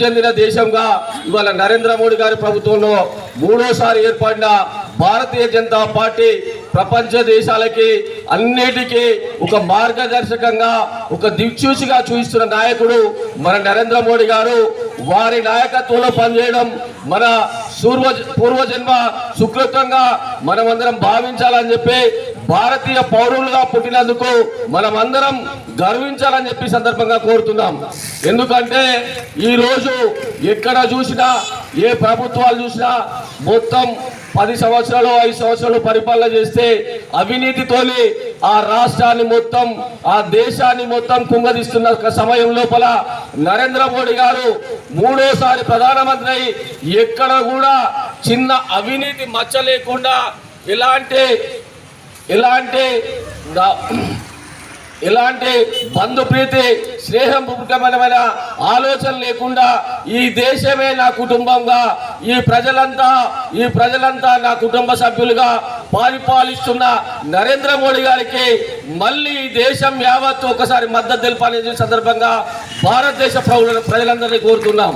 చెందిన దేశంగా ఇవాళ నరేంద్ర మోడీ గారి ప్రభుత్వంలో మూడోసారి ఏర్పడిన భారతీయ జనతా పార్టీ ప్రపంచ దేశాలకి అన్నిటికీ ఒక మార్గదర్శకంగా ఒక దిక్సూచిగా చూపిస్తున్న నాయకుడు మన నరేంద్ర మోడీ గారు. వారి నాయకత్వంలో పనిచేయడం మన పూర్వజన్మ సుకృతంగా మనమందరం భావించాలని చెప్పి, భారతీయ పౌరులుగా పుట్టినందుకు మనమందరం గర్వించాలని చెప్పి సందర్భంగా కోరుతున్నాం. ఎందుకంటే ఈరోజు ఎక్కడ చూసినా ఏ ప్రభుత్వాలు చూసినా మొత్తం 10 సంవత్సరాలు 5 సంవత్సరాలు పరిపాలన చేస్తే అవినీతితోని ఆ రాష్ట్రాన్ని మొత్తం ఆ దేశాన్ని మొత్తం కుంగదీస్తున్న సమయం లోపల నరేంద్ర మోడీ గారు మూడోసారి ప్రధానమంత్రి ఎక్కడ కూడా చిన్న అవినీతి మచ్చ లేకుండా ఎలాంటి బంధుప్రీతి స్నేహపూర్వకమైన ఆలోచన లేకుండా ఈ దేశమే నా కుటుంబంగా, ఈ ప్రజలంతా నా కుటుంబ సభ్యులుగా పరిపాలిస్తున్న నరేంద్ర మోడీ గారికి మళ్ళీ ఈ దేశం యావత్తు ఒకసారి మద్దతు తెలపాలనే సందర్భంగా భారతదేశ ప్రజలందరినీ కోరుతున్నాం.